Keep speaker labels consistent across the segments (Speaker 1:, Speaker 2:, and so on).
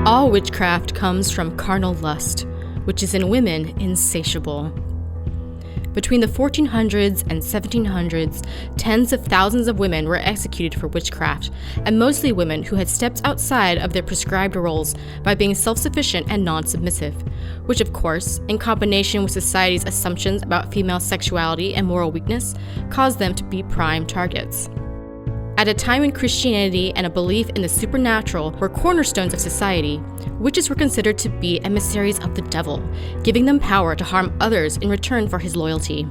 Speaker 1: All witchcraft comes from carnal lust, which is in women insatiable. Between the 1400s and 1700s, tens of thousands of women were executed for witchcraft, and mostly women who had stepped outside of their prescribed roles by being self-sufficient and non-submissive, which of course, in combination with society's assumptions about female sexuality and moral weakness, caused them to be prime targets. At a time when Christianity and a belief in the supernatural were cornerstones of society, witches were considered to be emissaries of the devil, giving them power to harm others in return for his loyalty.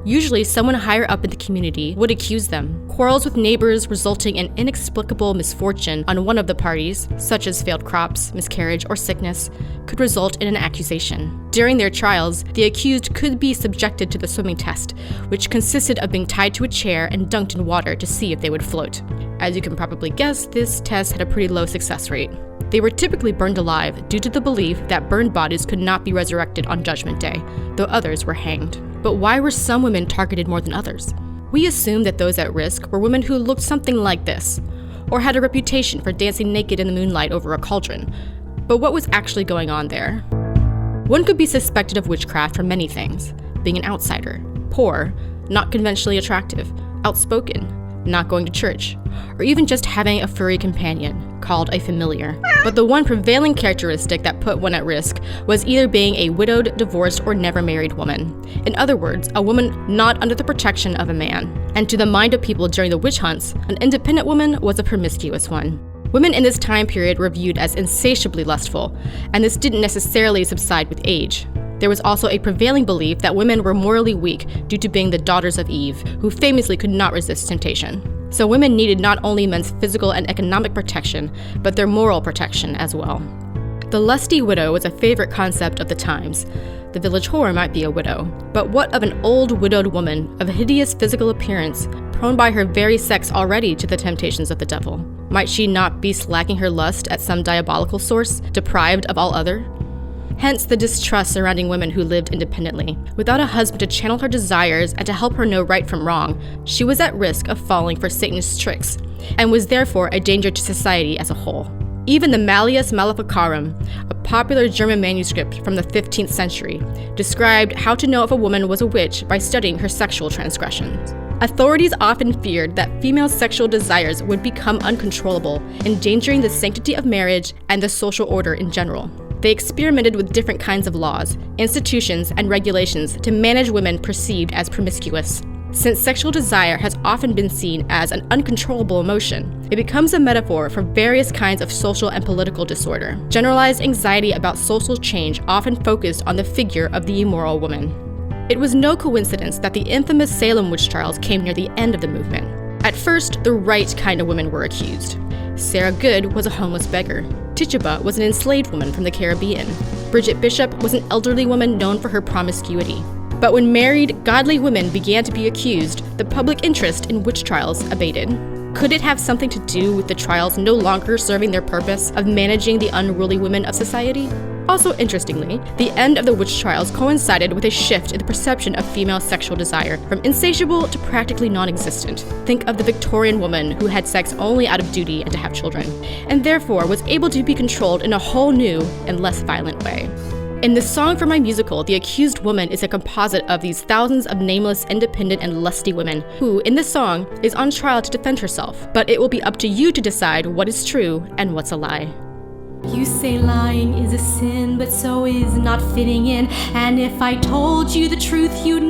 Speaker 1: Usually, someone higher up in the community would accuse them. Quarrels with neighbors resulting in inexplicable misfortune on one of the parties, such as failed crops, miscarriage, or sickness, could result in an accusation. During their trials, the accused could be subjected to the swimming test, which consisted of being tied to a chair and dunked in water to see if they would float. As you can probably guess, this test had a pretty low success rate. They were typically burned alive due to the belief that burned bodies could not be resurrected on Judgment Day, though others were hanged. But why were some women targeted more than others? We assume that those at risk were women who looked something like this, or had a reputation for dancing naked in the moonlight over a cauldron. But what was actually going on there? One could be suspected of witchcraft for many things: being an outsider, poor, not conventionally attractive, outspoken, not going to church, or even just having a furry companion, called a familiar. But the one prevailing characteristic that put one at risk was either being a widowed, divorced, or never married woman. In other words, a woman not under the protection of a man. And to the mind of people during the witch hunts, an independent woman was a promiscuous one. Women in this time period were viewed as insatiably lustful, and this didn't necessarily subside with age. There was also a prevailing belief that women were morally weak due to being the daughters of Eve, who famously could not resist temptation. So women needed not only men's physical and economic protection, but their moral protection as well. The lusty widow was a favorite concept of the times. The village whore might be a widow, but what of an old widowed woman of a hideous physical appearance, prone by her very sex already to the temptations of the devil? Might she not be slacking her lust at some diabolical source, deprived of all other? Hence the distrust surrounding women who lived independently. Without a husband to channel her desires and to help her know right from wrong, she was at risk of falling for Satan's tricks, and was therefore a danger to society as a whole. Even the Malleus Maleficarum, a popular German manuscript from the 15th century, described how to know if a woman was a witch by studying her sexual transgressions. Authorities often feared that female sexual desires would become uncontrollable, endangering the sanctity of marriage and the social order in general. They experimented with different kinds of laws, institutions, and regulations to manage women perceived as promiscuous. Since sexual desire has often been seen as an uncontrollable emotion, it becomes a metaphor for various kinds of social and political disorder. Generalized anxiety about social change often focused on the figure of the immoral woman. It was no coincidence that the infamous Salem witch trials came near the end of the movement. At first, the right kind of women were accused. Sarah Good was a homeless beggar. Tituba was an enslaved woman from the Caribbean. Bridget Bishop was an elderly woman known for her promiscuity. But when married, godly women began to be accused, the public interest in witch trials abated. Could it have something to do with the trials no longer serving their purpose of managing the unruly women of society? Also interestingly, the end of the witch trials coincided with a shift in the perception of female sexual desire from insatiable to practically non-existent. Think of the Victorian woman who had sex only out of duty and to have children, and therefore was able to be controlled in a whole new and less violent way. In the song for my musical, the accused woman is a composite of these thousands of nameless, independent, and lusty women who, in this song, is on trial to defend herself. But it will be up to you to decide what is true and what's a lie.
Speaker 2: You say lying is a sin, but so is not fitting in. And if I told you the truth, you'd